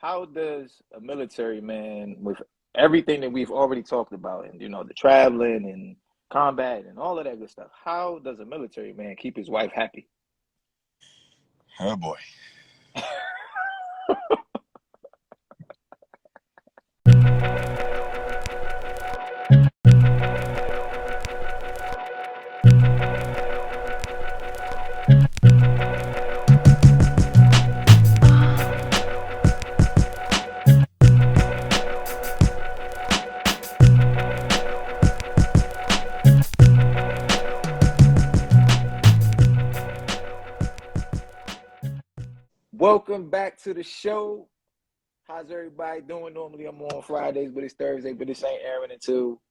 how does a military man, with everything that we've already talked about, and the traveling and combat and all of that good stuff, how does a military man keep his wife happy? Oh boy. Welcome back to the show. How's everybody doing? Normally I'm on Fridays, but it's Thursday, but this ain't airing until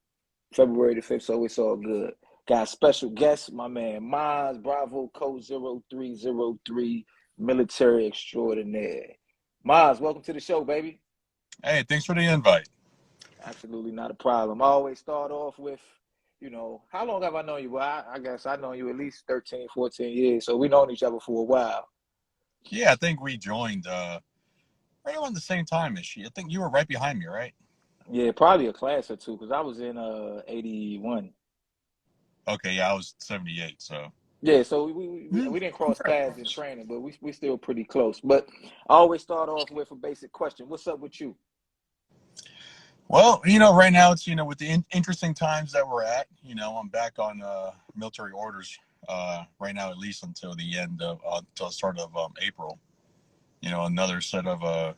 February the 5th, so it's all good. Got a special guest, my man Maz, Bravo Code 0303, military extraordinaire. Maz, welcome to the show, baby. Hey, thanks for the invite. Absolutely not a problem. I always start off with, how long have I known you? Well, I guess I know you at least 13, 14 years, so we known each other for a while. Yeah, I think we joined right around the same time as she. I think you were right behind me, right? Yeah, probably a class or two, because I was in 81. Okay, yeah, I was 78, so. Yeah, so we didn't cross paths in training, but we still pretty close. But I always start off with a basic question. What's up with you? Well, right now it's, with the interesting times that we're at, I'm back on military orders right now, at least until the end of, until the start of April. Another set of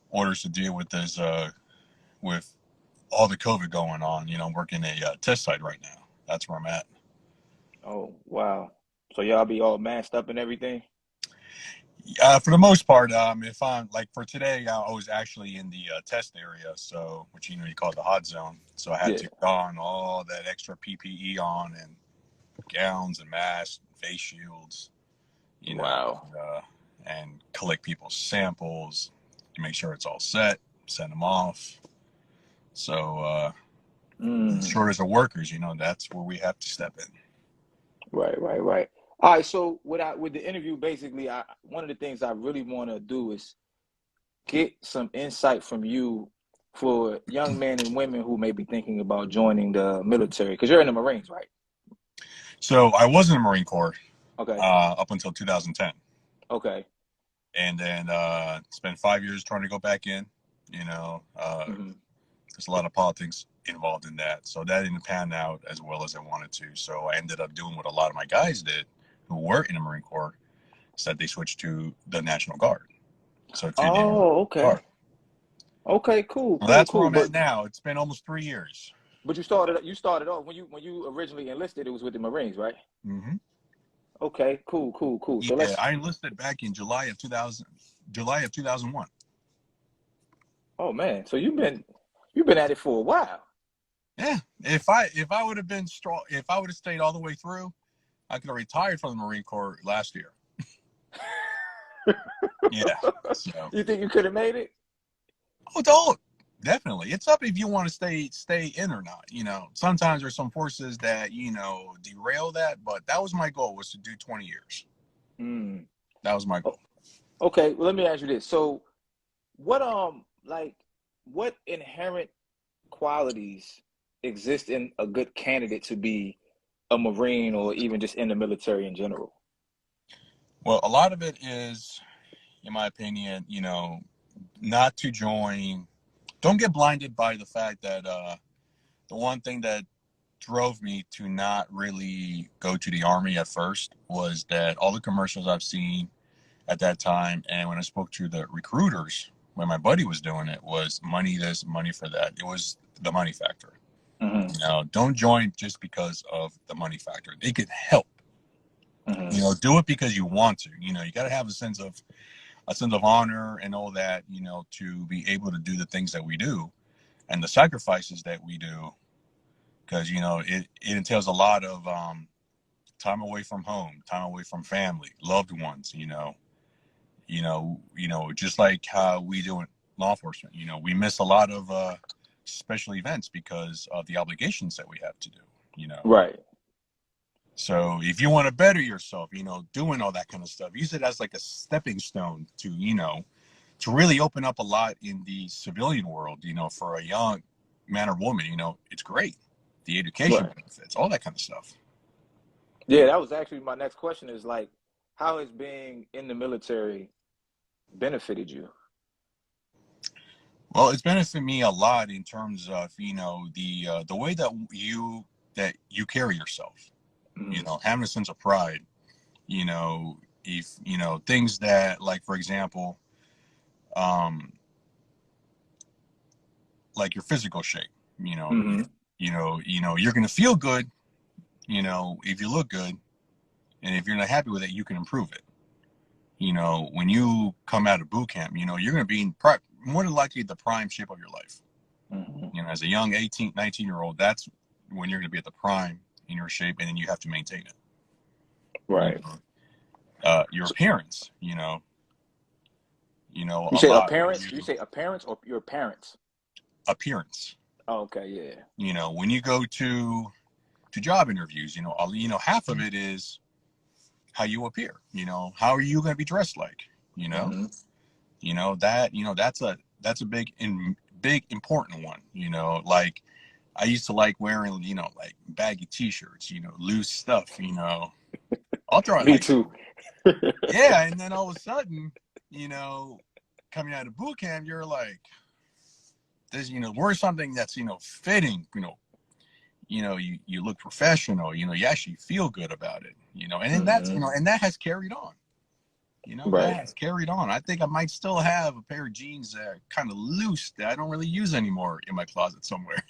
orders to deal with is with all the COVID going on. I'm working a test site right now. That's where I'm at. Oh, wow. So y'all be all masked up and everything? For the most part, if I'm like for today, I was actually in the test area, so which you call it the hot zone. So I had Yeah. to don all that extra PPE on and gowns and masks, face shields, Wow. and collect people's samples to make sure it's all set, send them off. So short as the workers, that's where we have to step in. Right. All right, so with the interview, basically, one of the things I really want to do is get some insight from you for young men and women who may be thinking about joining the military, because you're in the Marines, right? So I was in the Marine Corps Okay. up until 2010. Okay. And then spent 5 years trying to go back in. There's a lot of politics involved in that, so that didn't pan out as well as I wanted to. So I ended up doing what a lot of my guys did who were in the Marine Corps, said they switched to the National Guard. So to the Oh, okay. Guard. Okay, cool, Well, cool, that's where cool. I'm at now. It's been almost 3 years. But you started off when you originally enlisted, it was with the Marines, right? Mm-hmm. Okay, cool. So Yeah, let's. I enlisted back in July of 2001. Oh man, so you've been at it for a while. Yeah, if I would have been strong, if I would have stayed all the way through, I could have retired from the Marine Corps last year. Yeah. So. You think you could have made it? Oh, don't. Definitely. It's up if you want to stay in or not. Sometimes there's some forces that, derail that, but that was my goal, was to do 20 years. Mm. That was my goal. Okay, well, let me ask you this. So, what what inherent qualities exist in a good candidate to be a Marine or even just in the military in general? Well, a lot of it is, in my opinion, not to join. Don't get blinded by the fact that the one thing that drove me to not really go to the Army at first was that all the commercials I've seen at that time, and when I spoke to the recruiters when my buddy was doing it, was money this, money for that. It was the money factor. Mm-hmm. Don't join just because of the money factor. It could help. Mm-hmm. Do it because you want to. You got to have a sense of honor and all that, to be able to do the things that we do and the sacrifices that we do, because it entails a lot of time away from home, time away from family, loved ones. Just like how we do in law enforcement. We miss a lot of special events because of the obligations that we have to do. Right. So if you want to better yourself, doing all that kind of stuff, use it as like a stepping stone to to really open up a lot in the civilian world, for a young man or woman, it's great. The education Right. benefits, all that kind of stuff. Yeah, that was actually my next question is like, how has being in the military benefited you? Well, it's benefited me a lot in terms of, the way that you carry yourself, Mm-hmm. having a sense of pride, if, things that, like, for example, um, like your physical shape, you know, you, Mm-hmm. you're going to feel good, if you look good, and if you're not happy with it, you can improve it. When you come out of boot camp, you're going to be in more than likely the prime shape of your life. Mm-hmm. As a young 18, 19-year-old, that's when you're going to be at the prime in your shape, and then you have to maintain it. Right. Your So appearance, you a say lot. appearance? You say appearance or your parents? Appearance. Oh, okay, yeah. When you go to job interviews, half of it is how you appear. How are you going to be dressed like? You know, Mm-hmm. that's a big important one. Like I used to like wearing, like baggy t-shirts, loose stuff, all throughout Me high too. school. Yeah, and then all of a sudden, you know, coming out of boot camp, you're like, this, wear something that's, fitting, you look professional, you actually feel good about it, and then that's, Mm-hmm. and that has carried on. That Right. has carried on. I think I might still have a pair of jeans that are kind of loose that I don't really use anymore in my closet somewhere.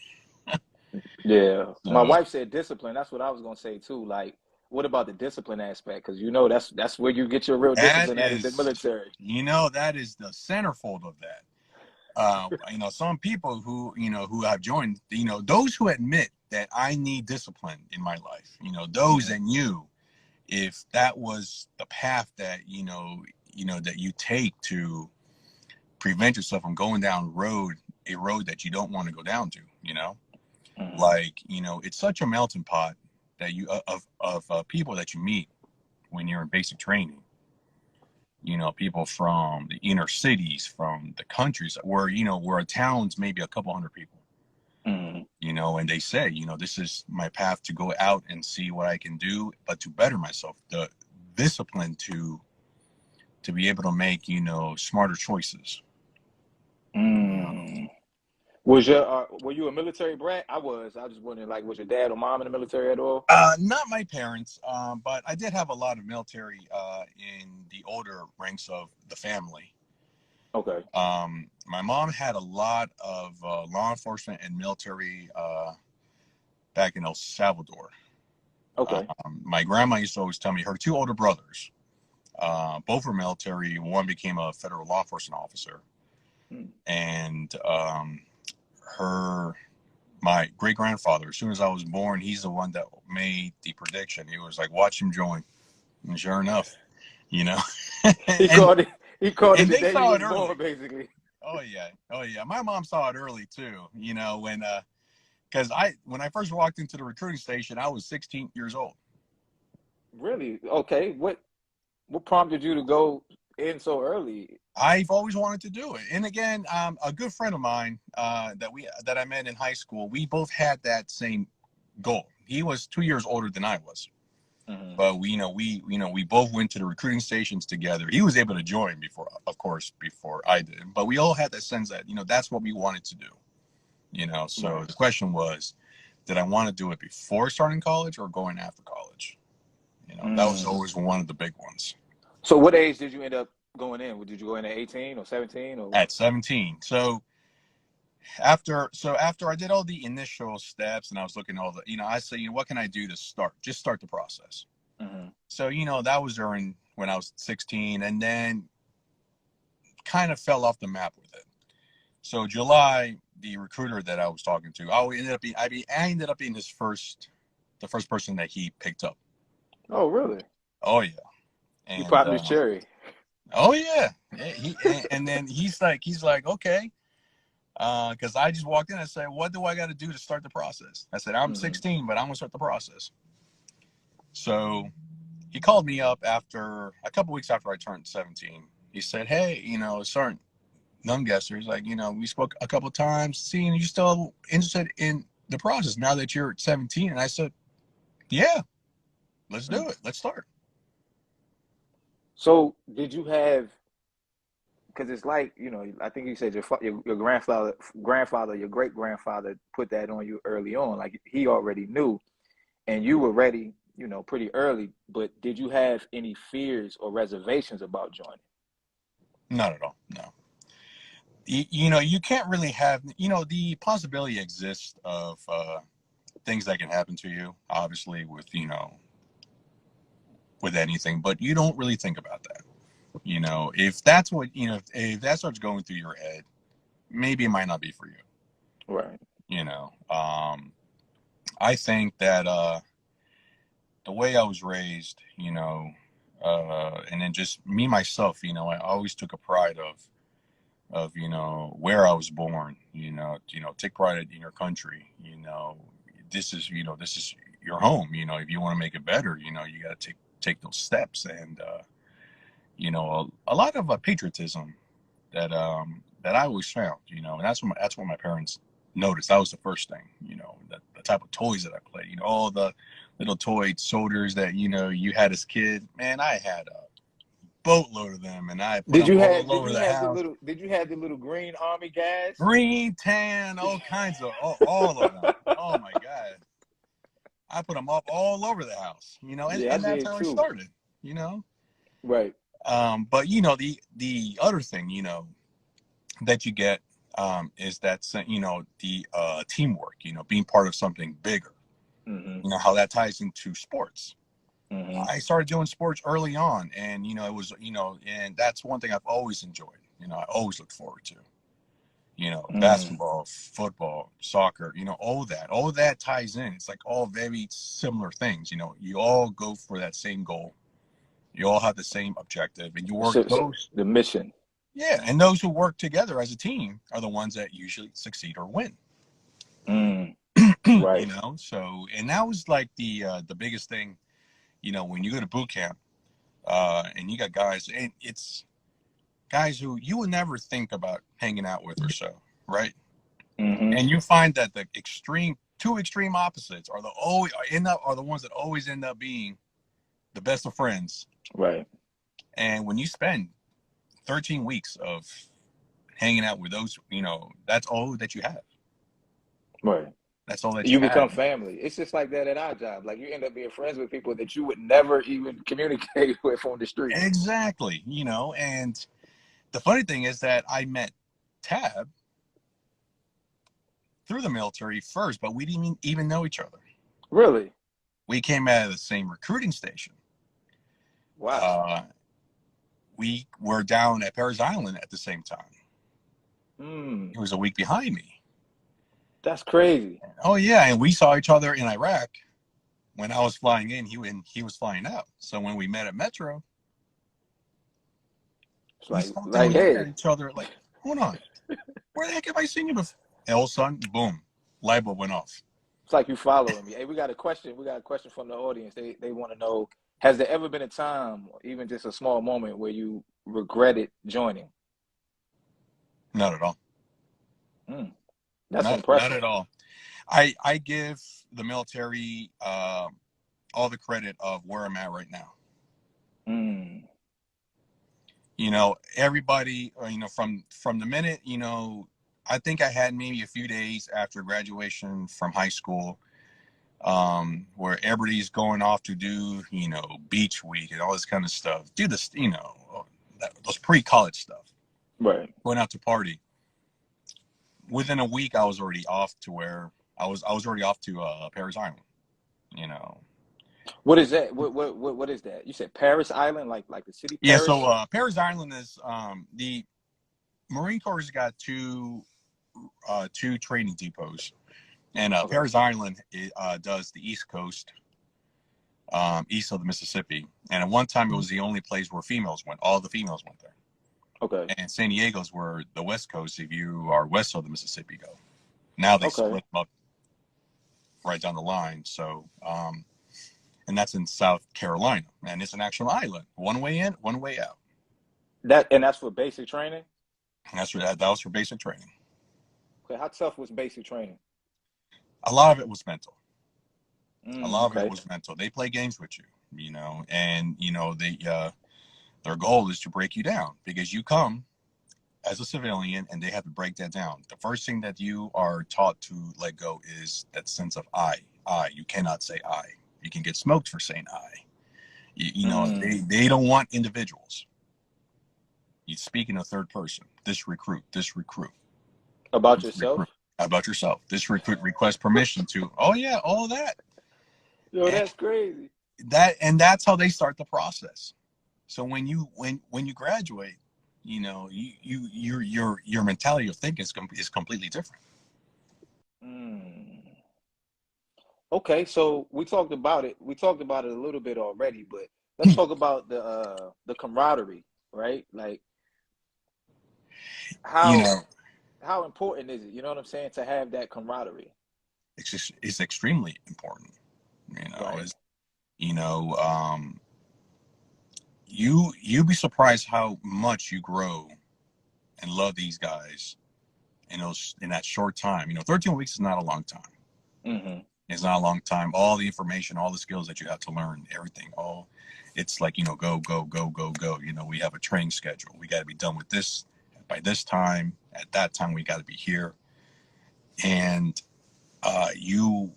Yeah. My So wife said discipline. That's what I was gonna say too. Like, what about the discipline aspect? Because you know that's where you get your real that discipline at is the is, military. that is the centerfold of that. Some people who have joined, those who admit that I need discipline in my life, those Mm-hmm. that knew if that was the path that, that you take to prevent yourself from going down a road that you don't want to go down to, Mm-hmm. like, it's such a melting pot that of people that you meet when you're in basic training. People from the inner cities, from the countries where a town's maybe a couple hundred people, Mm-hmm. and they say, this is my path to go out and see what I can do, but to better myself, the discipline to be able to make, smarter choices. You know? Mm. Was your were you a military brat? I was. I was just wondering, like, was your dad or mom in the military at all? Not my parents, but I did have a lot of military in the older ranks of the family. Okay. My mom had a lot of law enforcement and military back in El Salvador. Okay. My grandma used to always tell me her two older brothers, both were military. One became a federal law enforcement officer, Mm. and her my great grandfather. As soon as I was born, he's the one that made the prediction. He was like, "Watch him join," and sure enough, you know, He and called it. He called it and the they day you saw it was born, early. basically. Oh yeah, oh yeah. My mom saw it early too. When because when I first walked into the recruiting station, I was 16 years old. Really? Okay. What prompted you to go in so early? I've always wanted to do it. And again, a good friend of mine that I met in high school, we both had that same goal. He was 2 years older than I was, Mm-hmm. but we both went to the recruiting stations together. He was able to join before, of course, before I did. But we all had that sense that that's what we wanted to do. So Right. the question was, did I want to do it before starting college or going after college? That was Mm. always one of the big ones. So, what age did you end up going in? Did you go in at 18 or 17 or? At 17. So after I did all the initial steps and I was looking at all the, I said, what can I do to just start the process. Mm-hmm. So, that was during when I was 16, and then kind of fell off the map with it. So July, the recruiter that I was talking to, I ended up being the first person that he picked up. Oh, really? Oh yeah. You And, popped his cherry. oh yeah. And then he's like, okay. Because I just walked in and said, what do I got to do to start the process? I said, I'm Mm-hmm. 16, but I'm going to start the process. So he called me up after a couple weeks after I turned 17. He said, hey, Sergeant, none guessers. Like, we spoke a couple times, seeing you still interested in the process now that you're 17. And I said, yeah, let's do Mm. it. Let's start. So did you have? Because it's like I think you said your grandfather, your great grandfather put that on you early on. Like he already knew, and you were ready, pretty early. But did you have any fears or reservations about joining? Not at all. No. You can't really have, the possibility exists of things that can happen to you, obviously, with anything, but you don't really think about that. If that's what, if that starts going through your head, maybe it might not be for you. Right. You know, I think that the way I was raised, and then just me myself, I always took a pride of where I was born. Take pride in your country. This is your home. If you want to make it better, you got to take those steps, and a lot of patriotism that I always found. And that's what my parents noticed. That was the first thing. The type of toys that I played. All the little toy soldiers that you had as kid. Man, I had a boatload of them, and I put Did them you have all did over you the have the house. little did you have the little green army guys? Green, tan, all kinds of all of them. Oh my god, I put them up all over the house. And, Yeah, I and that's did how I too. started. You know, Right. but the other thing that you get is that the teamwork. Being part of something bigger. Mm-hmm. How that ties into sports. Mm-hmm. I started doing sports early on, and it was and that's one thing I've always enjoyed. I always look forward to. Mm. Basketball, football, soccer, all that ties in. It's like all very similar things. You all go for that same goal. You all have the same objective, and you work So those. the mission. Yeah, and those who work together as a team are the ones that usually succeed or win. Mm. Right. So and that was like the biggest thing. When you go to boot camp, and you got guys, and it's guys who you would never think about hanging out with or so, right? Mm-hmm. And you find that the two extreme opposites are the ones that always end up being the best of friends. Right. And when you spend 13 weeks of hanging out with those, that's all that you have. Right. That's all that you You have. become family. It's just like that at our job. Like you end up being friends with people that you would never even communicate with on the street. Exactly. And the funny thing is that I met Tab through the military first, but we didn't even know each other. Really? We came out of the same recruiting station. Wow. Uh, we were down at Paris Island at the same time. Mm. He was a week behind me. That's crazy. Oh yeah, and we saw each other in Iraq when I was flying in. He was flying out. So when we met at Metro, It's we like stopped and like we looked at hey, each other like, hold on, where the heck have I seen you before? And all of a sudden, boom, light bulb went off. it's like you following me. Hey, we got a question. We got a question from the audience. They want to know: has there ever been a time, or even just a small moment, where you regretted joining? Not at all. Mm. That's Not impressive. at all. I give the military all the credit of where I'm at right now. Mm. Everybody, from the minute, I think I had maybe a few days after graduation from high school, where everybody's going off to do, beach week and all this kind of stuff. Do this, those pre-college stuff, Right. going out to party. Within a week, I was already off to where I was already off to Paris Island. You know, What is that? What is that? You said Paris Island, like the city yeah. So Paris? Paris Island is the Marine Corps has got two training depots, and Okay. Paris Island does the East Coast, east of the Mississippi. And at one time, it was the only place where females went. All the females went there. Okay. And San Diego's where the West Coast, if you are west of the Mississippi, go. Now they Okay. split them up right down the line. So, and that's in South Carolina, and it's an actual island, one way in, one way out. That's for basic training. That's what that was for basic training. Okay, how tough was basic training? A lot of it was mental. A lot of it Okay. was mental. They play games with you, and their goal is to break you down because you come as a civilian and they have to break that down. The first thing that you are taught to let go is that sense of I. You cannot say I. You can get smoked for saying I. Mm. They don't want individuals. You speak in a third person. This recruit, this recruit, About this recruit. yourself? How about yourself? This recruit requests permission to, oh yeah, all of that. Yo, And that's crazy. that's how they start the process. So when you graduate, your mentality of thinking is completely different. Mm. Okay, so we talked about it. We talked about it a little bit already, but let's talk about the camaraderie, right? Like You how know, how important is it? You know what I'm saying, to have that camaraderie, it's extremely important. right? Is you know, you'd be surprised how much you grow and love these guys in that short time. 13 weeks is not a long time. Mm-hmm. It's not a long time. All the information, all the skills that you have to learn, everything, all it's like, go, go, go, go, go. We have a training schedule. We got to be done with this by this time. At that time, we got to be here. And you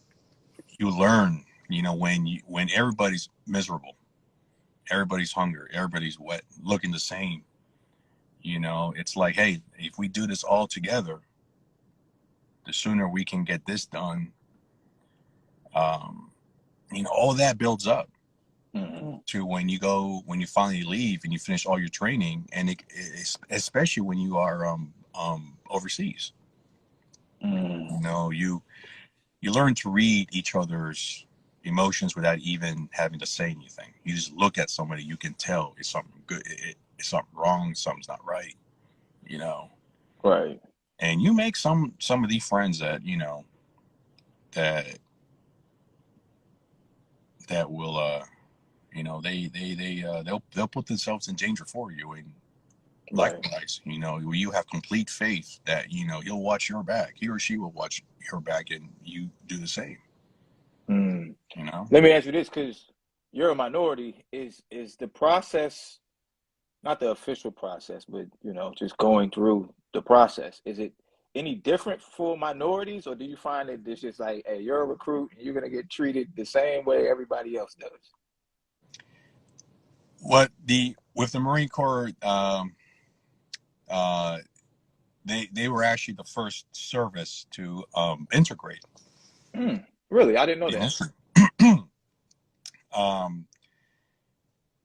learn, when everybody's miserable, everybody's hungry, everybody's wet, looking the same. It's like, hey, if we do this all together, the sooner we can get this done. Um, all that builds up Mm-hmm. to when you finally leave and you finish all your training, and especially when you are overseas. Mm. You learn to read each other's emotions without even having to say anything. You just look at somebody, you can tell it's something good, it's something wrong, something's not right. you know Right. and you make some of these friends that that that will they'll put themselves in danger for you. And Right. likewise, you have complete faith that he'll watch your back, he or she will watch your back, and you do the same. Mm. you know Let me ask you this, because you're a minority. Is the process, not the official process, but just going through the process, is it any different for minorities, or do you find that it's just like, hey, you're a recruit and you're gonna get treated the same way everybody else does? what the with the Marine Corps, uh they were actually the first service to integrate Mm. Really, I didn't know in that. history. um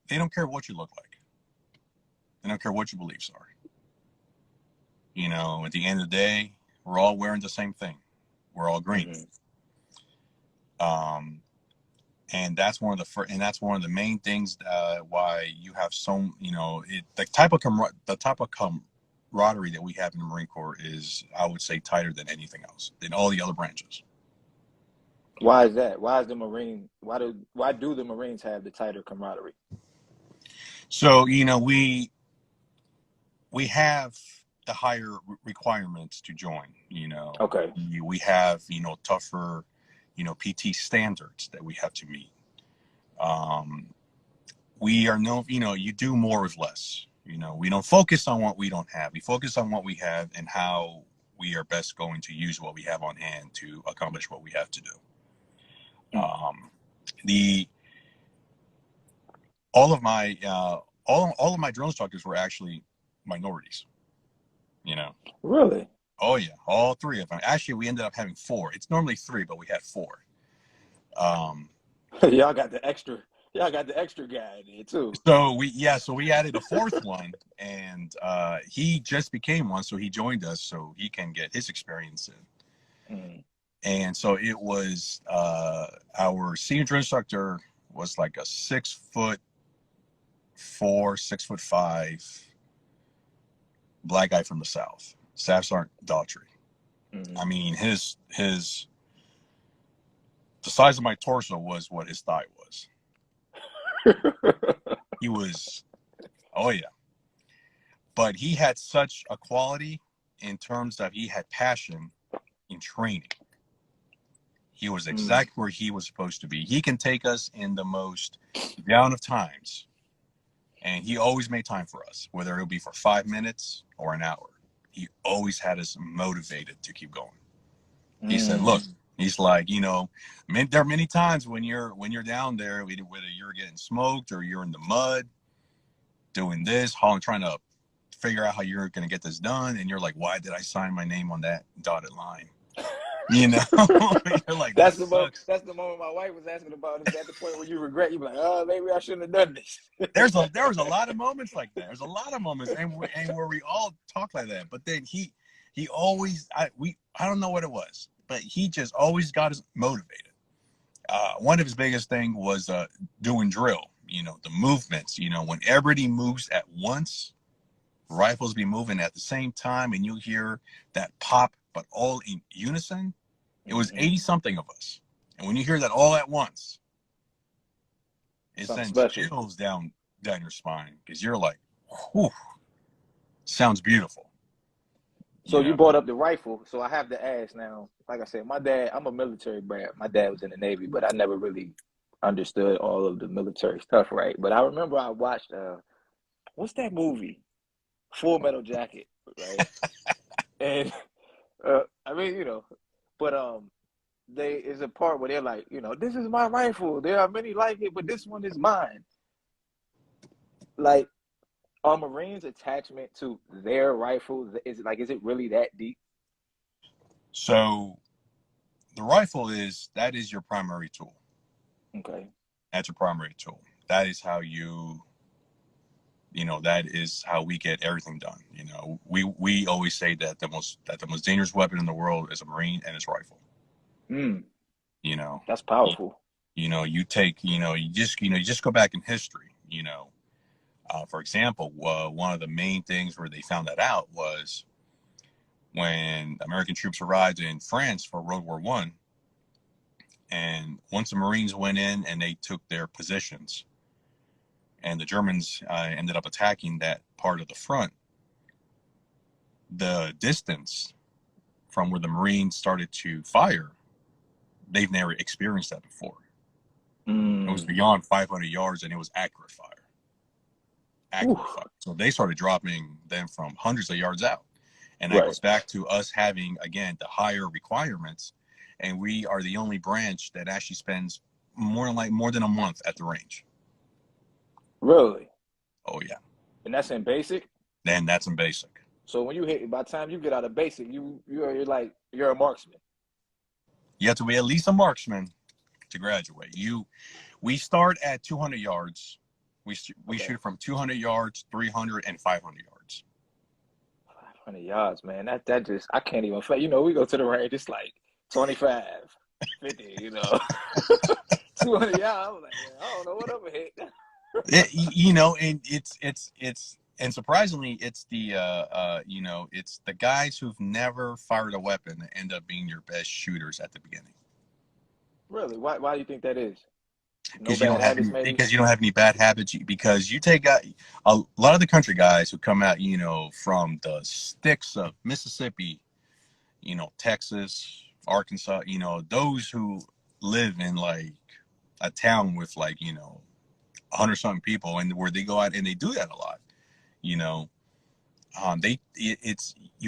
they don't care what you look like, they don't care what your beliefs are. At the end of the day, we're all wearing the same thing. We're all green. Mm-hmm. Um, and that's one of the main things why you have the type of camaraderie that we have in the Marine Corps is, I would say, tighter than anything else, than all the other branches. Why is that? Why is the Marine? Why do the Marines have the tighter camaraderie? So we have the higher requirements to join. Okay. We have tougher PT standards that we have to meet. Um, we are no, you do more with less. We don't focus on what we don't have. We focus on what we have and how we are best going to use what we have on hand to accomplish what we have to do. Mm. The all of my all of my drill instructors were actually minorities. You know. Really? Oh yeah, all three of them. Actually, we ended up having four. It's normally three, but we had four. Um, Y'all got the extra. Y'all got the extra guy in there too. so we added a fourth one, and he just became one, so he joined us so he can get his experience in. Mm. And so it was our senior drill instructor was like a 6'4", 6'5" black guy from the South, Staff Sergeant Daughtry. Mm. I mean, the size of my torso was what his thigh was. He was, oh yeah. but he had such a quality in terms of he had passion in training. He was exactly where he was supposed to be. He can take us in the most down of times, and he always made time for us, whether it would be for 5 minutes or an hour. He always had us motivated to keep going. He said, "Look," he's like, there are many times when you're down there, whether you're getting smoked or you're in the mud, doing this, trying to figure out how you're going to get this done, and you're like, "Why did I sign my name on that dotted line?" You're like, That's this the moment. sucks. That's the moment my wife was asking about. Is that the point where you regret? You be like, oh, maybe I shouldn't have done this. There was a lot of moments like that. There's a lot of moments, and where we all talk like that. But then he always, I don't know what it was, but he just always got us motivated. One of his biggest thing was doing drill. The movements. When everybody moves at once, rifles be moving at the same time, and you hear that pop, but all in unison. It was 80-something of us, and when you hear that all at once, it Something sends special. chills down your spine, because you're like, whew, sounds beautiful. So you brought up the rifle, so I have to ask now. Like I said, my dad, I'm a military brat. My dad was in the Navy, but I never really understood all of the military stuff, right? But I remember I watched, what's that movie? Full Metal Jacket, right? And I mean, but they is a part where they're like, this is my rifle. There are many like it, but this one is mine. Like, are Marines' attachment to their rifle is it really that deep? So the rifle is your primary tool. Okay. That's your primary tool. That is how that is how we get everything done. We always say that the most dangerous weapon in the world is a Marine and his rifle. That's powerful. You take, you just go back in history. For example, one of the main things where they found that out was when American troops arrived in France for World War I. And once the Marines went in and they took their positions, and the Germans ended up attacking that part of the front, the distance from where the Marines started to fire, they've never experienced that before. It was beyond 500 yards, and it was accurate fire. So they started dropping them from hundreds of yards out. And that goes back to us having, again, the higher requirements. And we are the only branch that actually spends more than a month at the range. Really? Oh, yeah. And that's in basic? Then that's in basic. So when by the time you get out of basic, you're a marksman. You have to be at least a marksman to graduate. We start at 200 yards. We shoot from 200 yards, 300, and 500 yards. 500 yards, man. That just, I can't even, we go to the range, it's like 25, 50, 200 yards. I was like, man, I don't know what I'm hit. And and surprisingly, it's the it's the guys who've never fired a weapon that end up being your best shooters at the beginning. Really? Why do you think that is? Because you don't have any bad habits. Because you take a lot of the country guys who come out, from the sticks of Mississippi, Texas, Arkansas, those who live in like a town with 100-something people, and where they go out and they do that a lot. You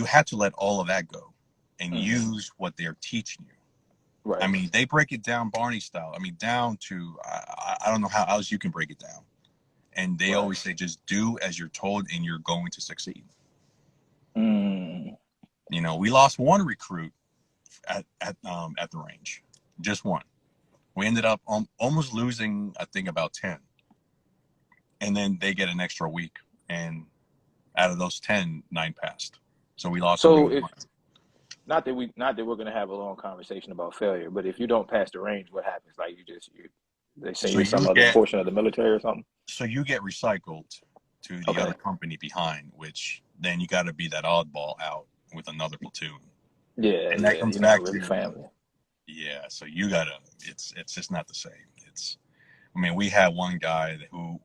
have to let all of that go and use what they're teaching you. Right. I mean, they break it down Barney style. I mean, down to I don't know how else you can break it down. And they always say, just do as you're told, and you're going to succeed. We lost one recruit at the range, just one. We ended up almost losing, I think, about 10. And then they get an extra week, and out of those 10, 9 passed. So we lost. So not that we're going to have a long conversation about failure, but if you don't pass the range, what happens? Like they send you some other portion of the military or something? So you get recycled to the other company behind, which then you got to be that oddball out with another platoon. Yeah, and that comes back to family. Yeah, so you gotta. It's just not the same. We had one guy who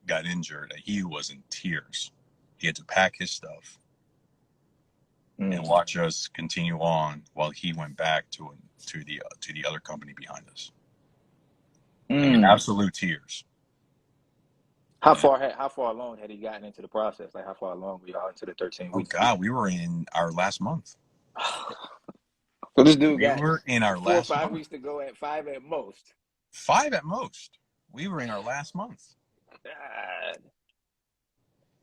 got injured. He was in tears. He had to pack his stuff and watch us continue on while he went back to the other company behind us. Like in absolute tears. How far along had he gotten into the process? Like how far along were y'all into the 13 Oh weeks? God, we were in our last month. So this dude We got were in our 4 or last 5 month. weeks to go at 5 at most. 5 at most. We were in our last month. God.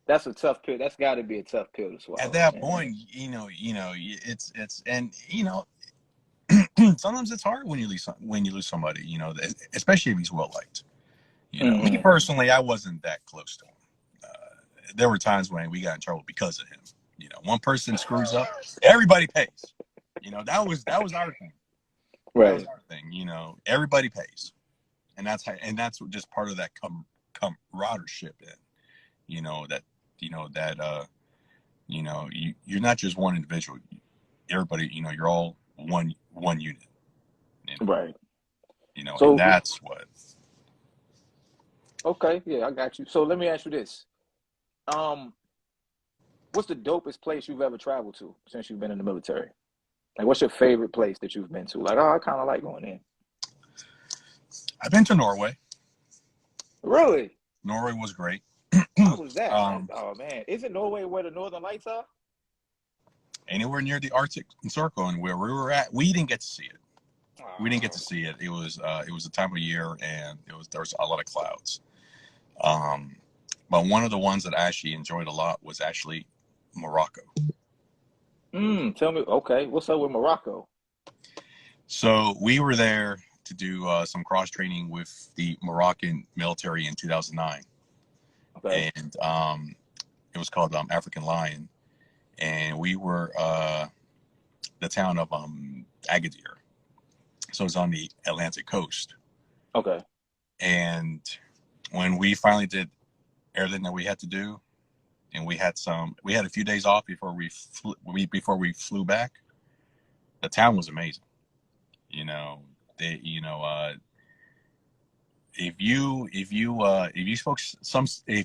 That's a tough pill. That's got to be a tough pill to swallow. At that man. point, it's and sometimes it's hard when you lose somebody, especially if he's well liked. Me personally, I wasn't that close to him. There were times when we got in trouble because of him. One person screws up, everybody pays. That was our thing. Right. That was our thing. Everybody pays, and that's just part of that camaraderie. You're not just one individual. Everybody, you're all one unit. Right. And that's what. Okay, yeah, I got you. So let me ask you this. What's the dopest place you've ever traveled to since you've been in the military? Like, what's your favorite place that you've been to? Like, I kind of like going in. I've been to Norway. Really? Norway was great. How was that? Oh man, isn't Norway where the Northern Lights are? Anywhere near the Arctic Circle, and where we were at, we didn't get to see it. We didn't get to see it. It was a time of year, and there was a lot of clouds. But one of the ones that I actually enjoyed a lot was actually Morocco. Tell me, okay, what's up with Morocco? So we were there to do some cross training with the Moroccan military in 2009. Okay. And it was called African Lion, and we were the town of Agadir. So it's on the Atlantic coast. Okay. And when we finally did everything that we had to do, and we had a few days off before we flew back, the town was amazing. If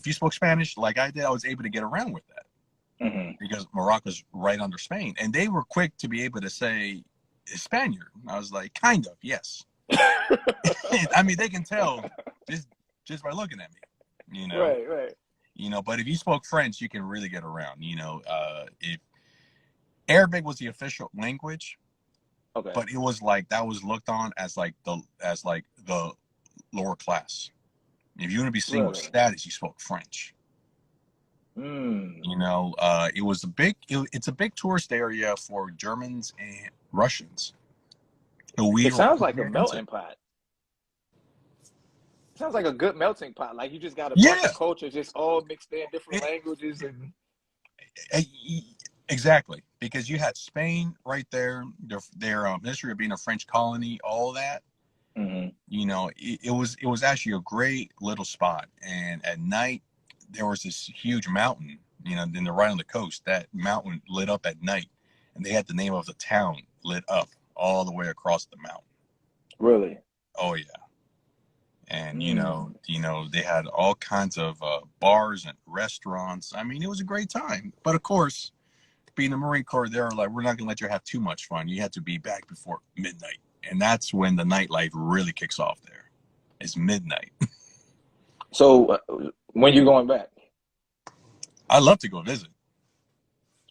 you spoke Spanish like I did, I was able to get around with that because Morocco's right under Spain, and they were quick to be able to say Spaniard. I was like, kind of, yes. I mean, they can tell just by looking at me, Right. But if you spoke French, you can really get around. If Arabic was the official language, okay, but it was like that was looked on as like the lower class. If you want to be seen with status, you spoke French. It was it's a big tourist area for Germans and Russians. So it sounds like a melting pot. It sounds like a good melting pot. Like you just got a bunch of cultures just all mixed in, different languages and exactly, because you had Spain right there, their history of being a French colony, all that. It was actually a great little spot. And at night, there was this huge mountain, then they're right on the coast. That mountain lit up at night, and they had the name of the town lit up all the way across the mountain. Really? Oh yeah. And they had all kinds of bars and restaurants. I mean, it was a great time. But of course, being the Marine Corps, they're like, we're not gonna let you have too much fun. You have to be back before midnight. And that's when the nightlife really kicks off there. It's midnight. So when you going back? I love to go visit.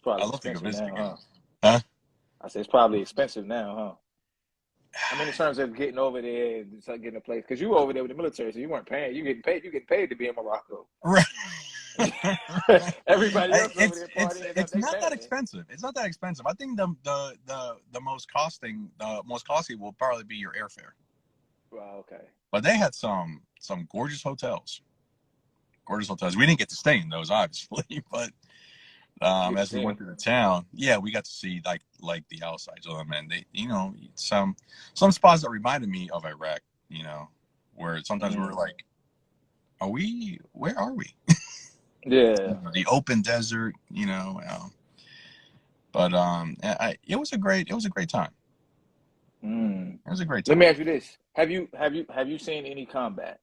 I love to go visit again. Huh? I say it's probably expensive now, huh? I mean, in terms of getting over there and getting a place, because you were over there with the military, so you weren't paying. You getting paid to be in Morocco. Right. Everybody else over there partying. It's not that expensive. It's not that expensive. I think the most costly will probably be your airfare. Wow, okay. But they had some gorgeous hotels. Gorgeous hotels. We didn't get to stay in those, obviously, but as we went through the town, we got to see like the outsides of them, and they, some spots that reminded me of Iraq, where sometimes we were like, where are we? Yeah. The open desert, but it was a great time. It was a great time. Let me ask you this: Have you seen any combat?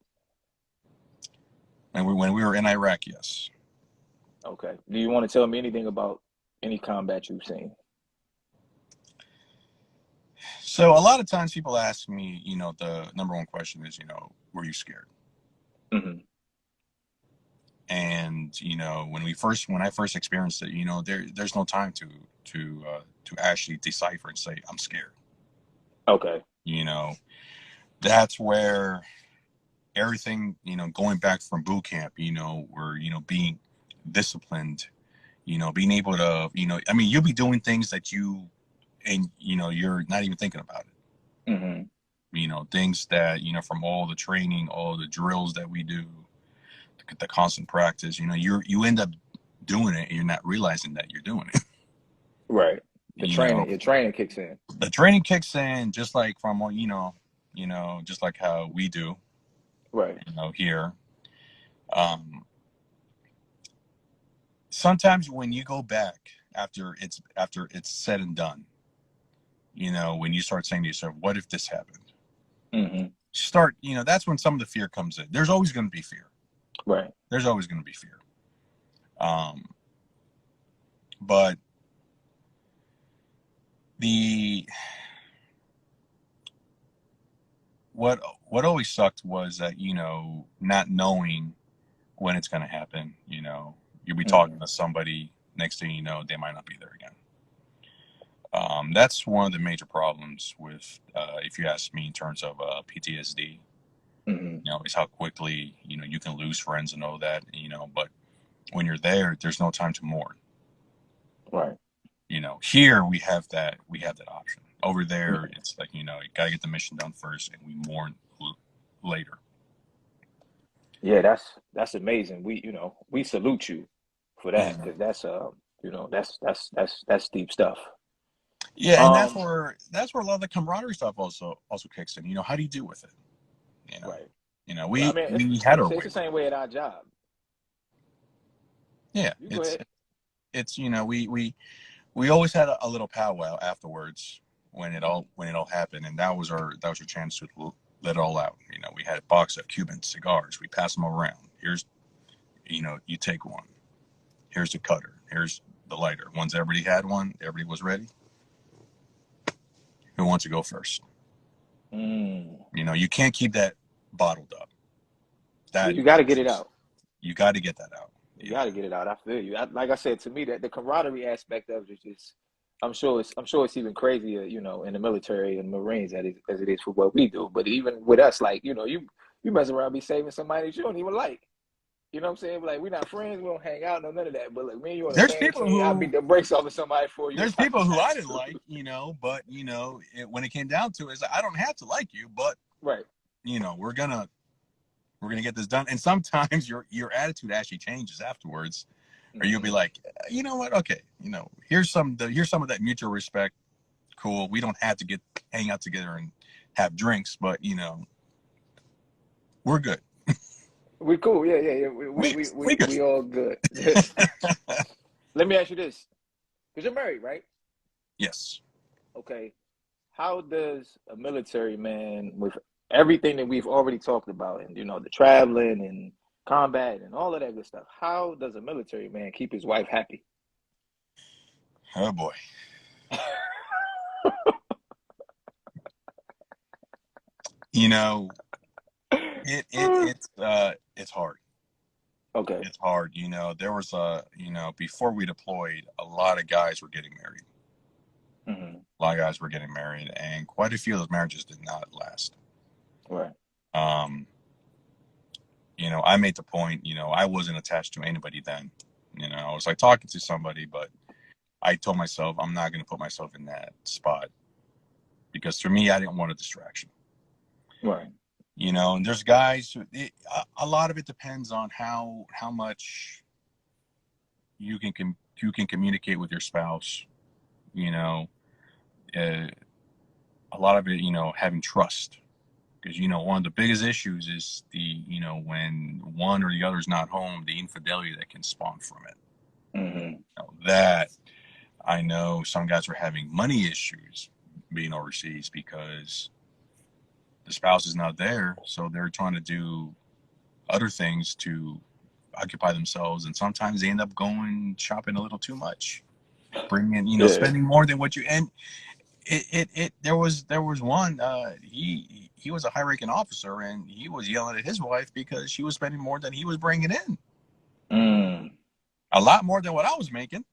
And when we were in Iraq, yes. Okay. Do you want to tell me anything about any combat you've seen? So a lot of times people ask me, the number one question is, were you scared? Hmm. And when I first experienced it, there's no time to actually decipher and say I'm scared. Okay. You know, that's where everything, going back from boot camp, where being disciplined, being able to, I mean, you'll be doing things that you're not even thinking about it. Hmm. Things that from all the training, all the drills that we do, the constant practice, you end up doing it and you're not realizing that you're doing it. Right. The you know training, your training kicks in. the training kicks in just like from just like how we do Right. here. Um sometimes when you go back after it's said and done, when you start saying to yourself, what if this happened? Hmm. That's when some of the fear comes in. There's always going to be fear. Right. There's always going to be fear. um but the what always sucked was that not knowing when it's going to happen. You'll be talking Hmm. to somebody, next thing you know they might not be there again. That's one of the major problems with, if you ask me, in terms of PTSD. Hmm. Is how quickly you can lose friends and all that. But when you're there, there's no time to mourn. Right. Here we have that option. Over there, it's like you got to get the mission done first, and we mourn later. Yeah, that's amazing. We salute you for that Mhm. because that's deep stuff. Yeah, and that's Um, where that's where a lot of the camaraderie stuff also kicks in. How do you deal with it? You know, right. Well, I we mean, we had our it's way the with same it. way at our job. Yeah, You go it's ahead. it's we always had a little powwow afterwards when it all happened, and that was our chance to let it all out. We had a box of Cuban cigars. We passed them around. Here's you take one. Here's the cutter. Here's the lighter. Once everybody had one, everybody was ready. Who wants to go first? Mm. You can't keep that bottled up. Yeah, That you got to is get it just out. you got to get that out. You got to get it out. I feel you. Like I said, to me, that the camaraderie aspect of it is just, I'm sure it's even crazier, in the military and Marines as it is for what we do. But even with us, like, you mess around, be saving somebody that you don't even like. You know what I'm saying? Like, we're not friends, we don't hang out, no none of that. But like, me and you on the There's same people team, I'll beat who the brakes off of somebody for you there's if I people who got I didn't to. like, but when it came down to it, it's like, I don't have to like you, but Right. we're gonna get this done. And sometimes your attitude actually changes afterwards, or you'll be Hmm. like, you know what? Okay, here's some of that mutual respect. Cool. We don't have to hang out together and have drinks, but we're good. We cool. Yeah, yeah, yeah. We we We we we we, good. we all good. Just let me ask you this, because you're married, right? Yes. Okay. How does a military man, with everything that we've already talked about, and the traveling and combat and all of that good stuff, how does a military man keep his wife happy? Oh boy. You know, it's hard. Okay. It's hard. There was before we deployed, a lot of guys were getting married. Hmm. A lot of guys were getting married, and quite a few of those marriages did not last. Right. Um, I made the point, I wasn't attached to anybody then. I was like talking to somebody, but I told myself I'm not going to put myself in that spot because for me, I didn't want a distraction. Right. And there's guys who, a lot of it depends on how much you can communicate with your spouse. You know, uh, a lot of it, having trust, because one of the biggest issues is when one or the other is not home, the infidelity that can spawn from it. Hmm. That I know some guys are having money issues being overseas because the spouse is not there, so they're trying to do other things to occupy themselves, and sometimes they end up going shopping a little too much, bringing Yeah. spending more than what you and there was one he was a high ranking officer, and he was yelling at his wife because she was spending more than he was bringing in, Mm. a lot more than what I was making.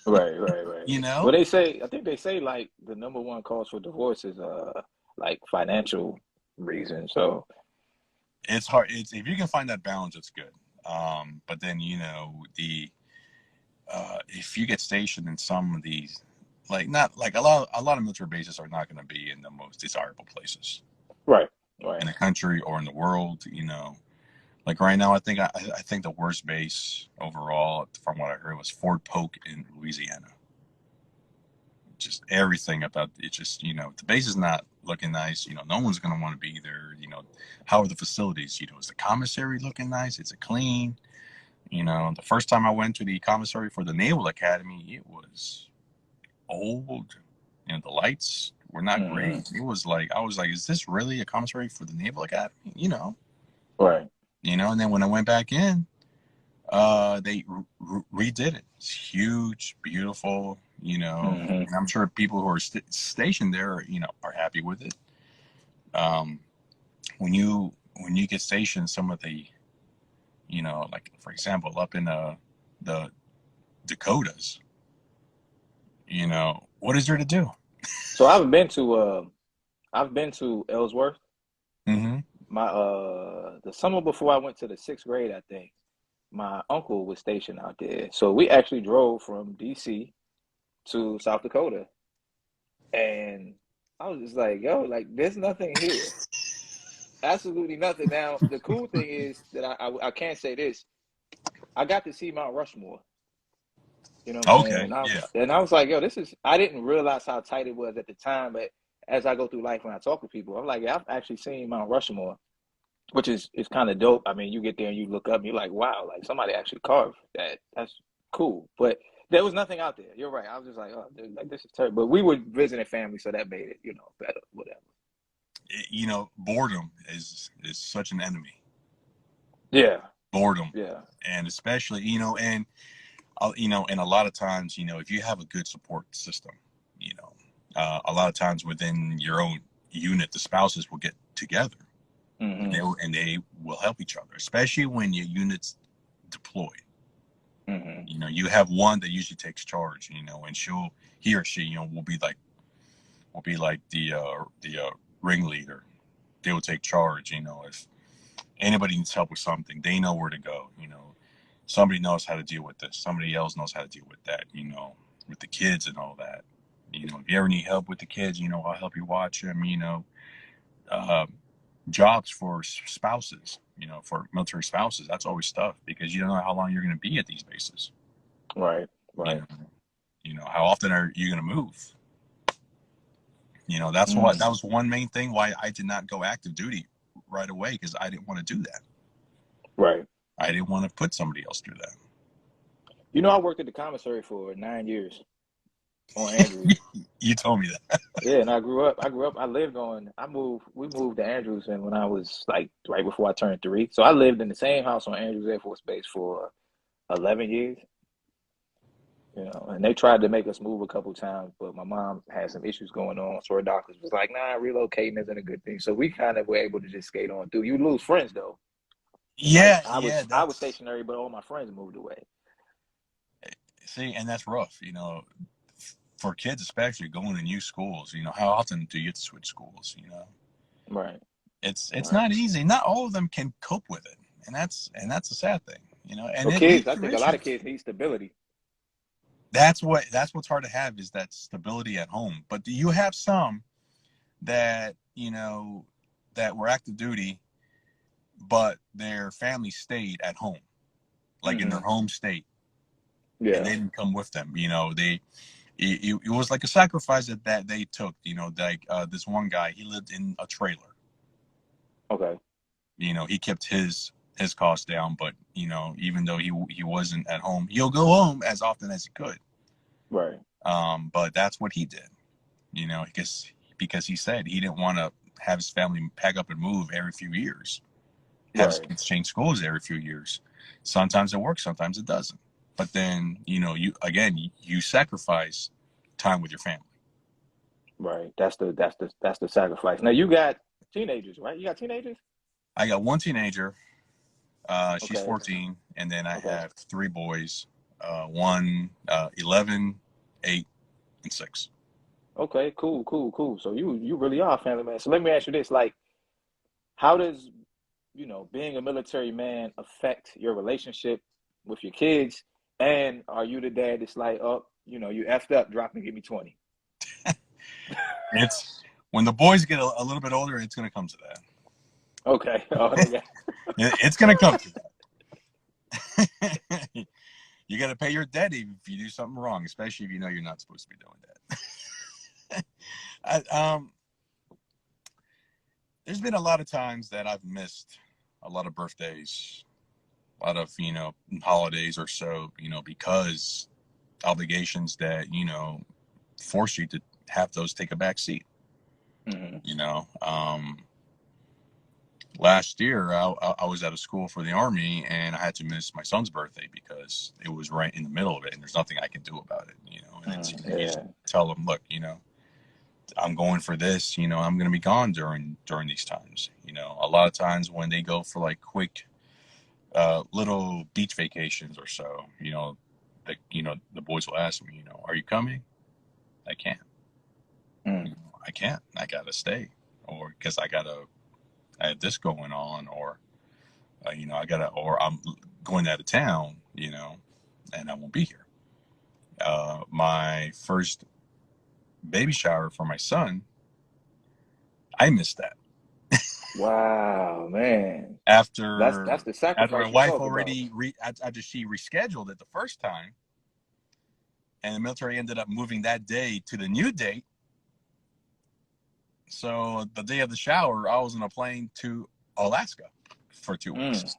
Right, right, right. You Well, know, they say, I think they say like the number one cause for divorce is like financial reasons. So, it's hard. It's if you can find that balance, it's good. But then the if you get stationed in some of these, like not like a lot of military bases are not going to be in the most desirable places right, right. in the country or in the world. Like right now, I think the worst base overall, from what I heard, was Fort Polk in Louisiana. Just everything about it, just the base is not looking nice. No one's gonna want to be there. How are the facilities? Is the commissary looking nice? Is it clean? The first time I went to the commissary for the Naval Academy, it was old. The lights were not Hmm. great. It was like I was like, is this really a commissary for the Naval Academy? Right. And then when I went back in, they redid it. It's huge, beautiful, Hmm. and I'm sure people who are stationed there, are happy with it. Um, when you get stationed, some of the, like for example, up in the Dakotas, what is there to do? So I've been to Ellsworth. Mm-hmm. My the summer before I went to the sixth grade, I think my uncle was stationed out there. So we actually drove from DC to South Dakota, and I was just like, yo, like there's nothing here. Absolutely nothing. Now, the cool thing is that I can't say this. I got to see Mount Rushmore. You know what I'm saying? Okay. And I Yeah. and I was like, yo, this is. I didn't realize how tight it was at the time, but as I go through life when I talk to people, I'm like, yeah, I've actually seen Mount Rushmore, which is kind of dope. I mean, you get there and you look up, and you're like, wow, like somebody actually carved that. That's cool. But there was nothing out there. You're right. I was just like, oh, dude, like this is terrible. But we were visiting family, so that made it, better. Whatever. Boredom is such an enemy. Yeah. Boredom, Yeah. and especially and a lot of times, if you have a good support system, a lot of times within your own unit, the spouses will get together, and Mm-hmm. they will help each other, especially when your units deploy. Mm-hmm. You have one that usually takes charge, and he or she, will be like the ringleader. They will take charge. If anybody needs help with something, they know where to go. Somebody knows how to deal with this. Somebody else knows how to deal with that. With the kids and all that. If you ever need help with the kids, I'll help you watch them. Uh, Jobs for spouses, for military spouses, that's always tough because you don't know how long you're going to be at these bases. Right. You Right. know, how often are you going to move? That Mm. was one main thing why I did not go active duty right away, because I didn't want to do that. Right. I didn't want to put somebody else through I worked at the commissary for 9 years on that. Andrews. You told me that. Yeah, and I lived we moved to Andrews and when I was like right before I turned 3. So I lived in the same house on Andrews Air Force Base for 11 years, and they tried to make us move a couple times, but my mom had some issues going on. So her doctors was like, nah, relocating isn't a good thing. So we kind of were able to just skate on through. You lose friends though. Like Yeah, I yeah, was I was that's stationary, but all my friends moved away. see, and that's rough. For kids especially going to new schools. How often do you get to switch schools? Right. It's Right. not easy. Not all of them can cope with it, and that's a sad thing. And So it leads kids, I to think a lot of issues. kids need stability. That's what's hard to have, is that stability at home. But do you have some that that were active duty, but their family stayed at home, like in their Hmm. home state, and Yeah. they didn't come with them. It was like a sacrifice that they took. Like this one guy, he lived in a trailer. Okay. He kept his costs down, but even though he wasn't at home, he'll go home as often as he could. Right. But that's what he did. Because he said he didn't want to have his family pack up and move every few years, have his Right. kids change schools every few years. Sometimes it works, sometimes it doesn't. But then, you sacrifice time with your family. Right. That's the sacrifice. Now you got teenagers, right? You got teenagers? I got one teenager. She's Okay. 14, and then I Okay. have three boys. One 11, 8, and 6. Okay. Cool. Cool. Cool. So you really are a family man. So let me ask you this: like, how does being a military man affect your relationship with your kids? And are you the dad that's like, oh, you effed up, drop and give me 20? It's when the boys get a little bit older, it's going to come to that. Okay. Oh, they got. It's going to come to that. You got to pay your debt if you do something wrong, especially if you know you're not supposed to be doing that. There's been a lot of times that I've missed a lot of birthdays, a lot of, holidays or so, because obligations that, force you to have those take a back seat. Mm-hmm. Last year I was at a school for the Army, and I had to miss my son's birthday because it was right in the middle of it, and there's nothing I can do about it. And you just Yeah. tell them, look, I'm going for this, I'm going to be gone during these times. A lot of times when they go for like quick little beach vacations or so, the boys will ask me, are you coming? I can't. Mm. I can't. I gotta stay, or because I have this going on, or or I'm going out of town, and I won't be here. My first baby shower for my son, I missed that. Wow, man. That's After the after my sacrifice you wife talk about. already after she rescheduled it the first time, and the military ended up moving that day to the new date. So the day of the shower, I was on a plane to Alaska for 2 weeks, Mm.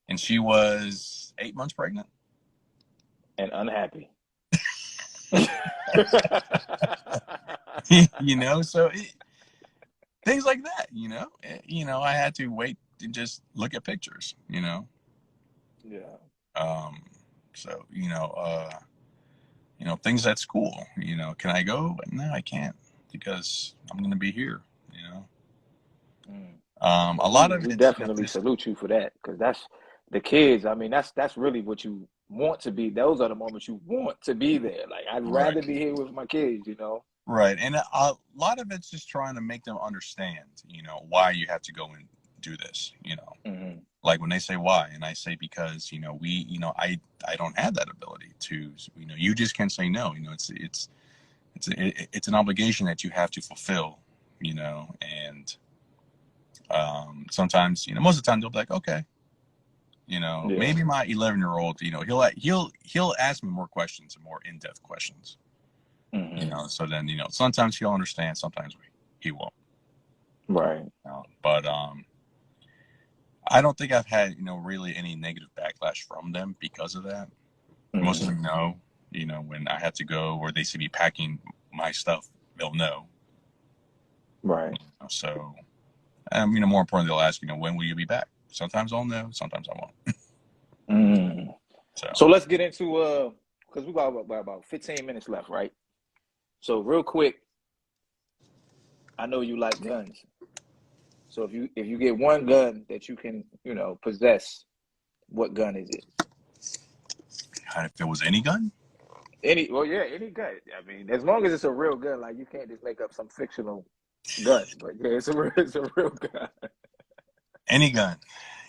and she was 8 months pregnant. And unhappy. So things like that. I had to wait and just look at pictures. Yeah. Um, so things at school. Can I go? No, I can't because I'm going to be here. Mm. A Well, lot we of we it's definitely just salute you for that, because that's the kids. I mean, that's really what you want to be. Those are the moments you want to be there. Like, I'd right, rather be here with my kids. right, and a lot of it's just trying to make them understand, why you have to go and do this. Hmm. Like when they say why, and I say because I don't have that ability to. You just can't say no. It's an obligation that you have to fulfill. And sometimes most of the time they'll be like, okay. Yeah. Maybe my 11-year-old, he'll ask me more questions and more in-depth questions. Hmm. So then sometimes he'll understand, sometimes he won't. Right. But I don't think I've had really any negative backlash from them because of that. Most of Hmm. them know, when I have to go or they see me packing my stuff, they'll know. Right. So, more importantly, they'll ask, when will you be back? Sometimes I'll know, sometimes I won't. Mm. So, So let's get into because we got about 15 minutes left, right? So real quick, I know you like guns. So if you get one gun that you can, possess, what gun is it? if it was any gun, Well, yeah, any gun. I mean, as long as it's a real gun, like you can't just make up some fictional gun. But yeah, it's a real gun. any gun.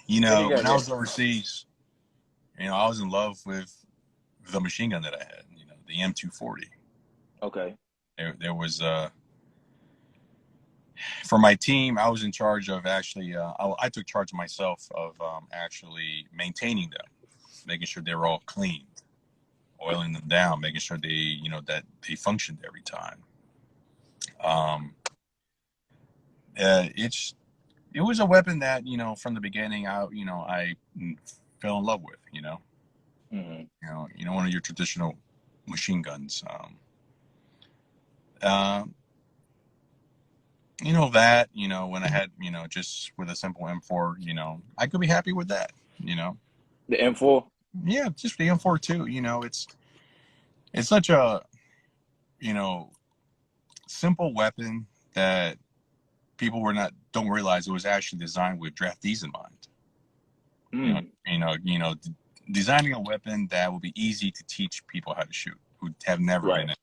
Any gun, When I yeah. was overseas, I was in love with the machine gun that I had, the M240. Okay. There was for my team, I was in charge of actually. I took charge of myself of actually maintaining them, making sure they were all cleaned, oiling them down, making sure they, that they functioned every time. Um, it's it was a weapon that from the beginning, I fell in love with. Hmm. One of your traditional machine guns. Uh, when I had just with a simple M4, I could be happy with that. The M4. Yeah, just the M4 too. It's such a simple weapon that people don't realize it was actually designed with draftees in mind. Mm. Designing a weapon that will be easy to teach people how to shoot who have never Right. been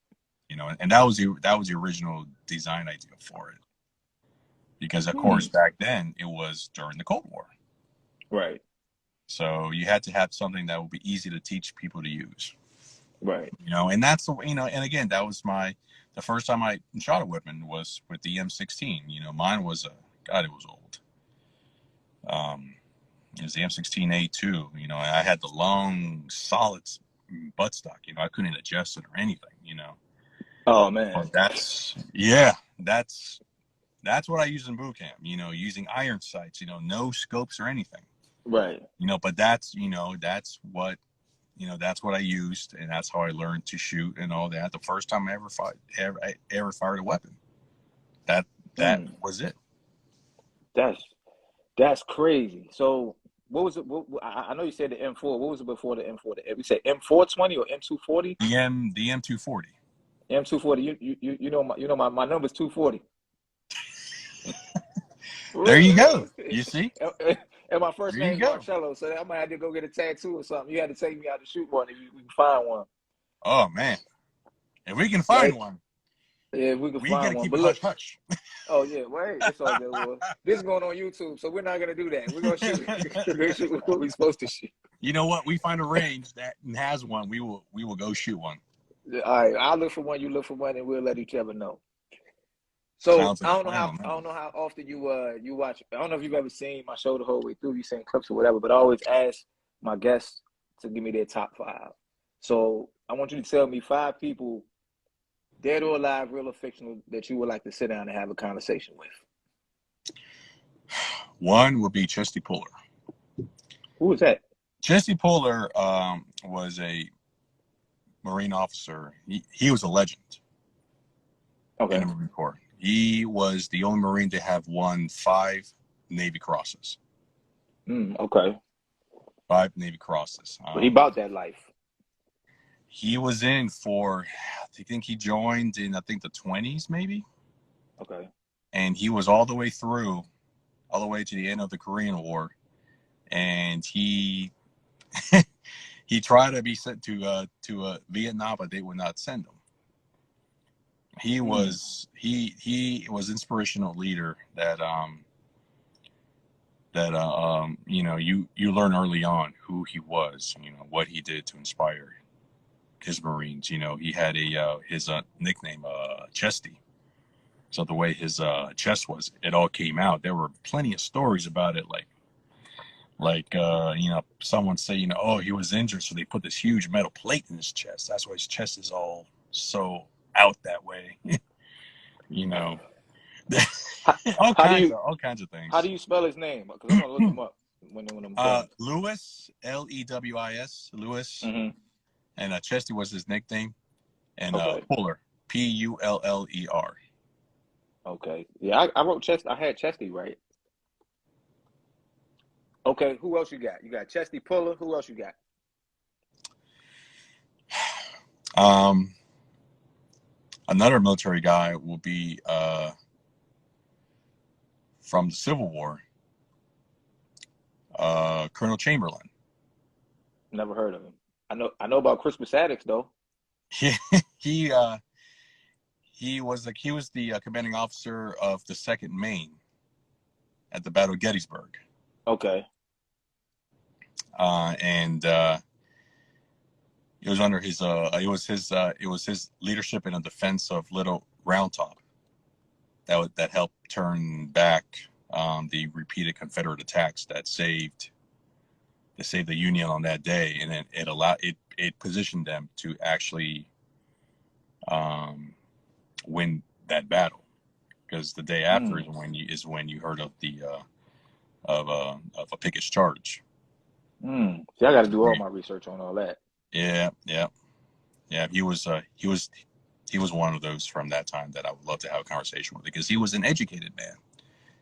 and that was the original design idea for it. Because of course Mm. back then it was during the Cold War. Right. So you had to have something that would be easy to teach people to use. Right. And that's and again, that was the first time I shot a weapon was with the M16. Mine was God, it was old. It was the M16A2. I had the long, solid buttstock. I couldn't adjust it or anything. Oh man. But that's what I used in boot camp. Using iron sights. No scopes or anything. Right. But that's that's what I used, and that's how I learned to shoot and all that. The first time I ever fired a weapon, that Mm. was it. That's crazy. So what was it? I know you said the M4. What was it before the M4? We said M420 or M240? The M240. M240. My number's 240. There you Real. go. You see? And my first There you name's go. Marcello, so I might have to go get a tattoo or something. You had to take me out to shoot one if we can find one. Oh man, if we can find Right? one, Yeah, if we can we find gotta one. keep it But look, hush hush. oh yeah, well, hey, it's all good. Well, this is going on YouTube, so we're not gonna do that. We're gonna shoot. We're gonna shoot what we're supposed to shoot. You know what? We find a range that has one. We will go shoot one. All right, I'll look for one. You look for one, and we'll let each other know. So Sounds like a plan on I that don't one. know how often you watch. I don't know if you've ever seen my show the whole way through. You seen clips or whatever, but I always ask my guests to give me their top five. So I want you to tell me five people, dead or alive, real or fictional, that you would like to sit down and have a conversation with. One would be Chesty Puller. Who is that? Chesty Puller was a Marine officer. He was a legend in Okay. the Marine Corps. He was the only Marine to have won 5 Navy crosses. Okay. 5 Navy crosses. But he bought that life. He was in for, I think he joined in, I think the 20s maybe. Okay. And he was all the way through, all the way to the end of the Korean War. And he he tried to be sent to Vietnam, but they would not send him. He was inspirational leader that you learn early on who he was, what he did to inspire his Marines. He had his nickname Chesty. So the way his chest was, it all came out. There were plenty of stories about it, like someone say, oh, he was injured, so they put this huge metal plate in his chest. That's why his chest is all so out that way. How, all how do kinds you of how things. do you spell his name? Because I want to look him up when I'm done. Lewis, Lewis, Lewis, Hmm. and Chesty was his nickname, and Okay. Puller, Puller. Okay. Yeah, I wrote Chesty. I had Chesty right. Okay. Who else you got? You got Chesty Puller. Who else you got? Another military guy will be from the Civil War, Colonel Chamberlain. Never heard of him. I know about Crispus Attucks though. He was the commanding officer of the 2nd Maine at the Battle of Gettysburg. Okay. And it was under his it was his leadership in the defense of Little Round Top that helped turn back the repeated Confederate attacks that saved the Union on that day, and it positioned them to actually win that battle, because the day after Mm. is when you heard of a Pickett's charge. See, I got to do all my research on all that. Yeah. He was one of those from that time that I would love to have a conversation with, because he was an educated man.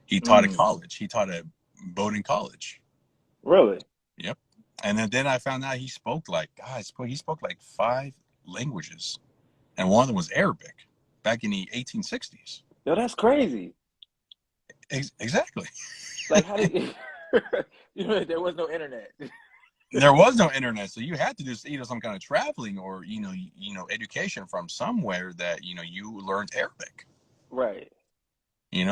He taught at Mm. college. He taught at Bowdoin College. Really? Yep. And then I found out he spoke like he spoke like 5 languages, and one of them was Arabic back in the 1860s. Yo, that's crazy. Exactly. Like, how did there was no internet. There was no internet, so you had to do some kind of traveling or education from somewhere that you learned Arabic. Right.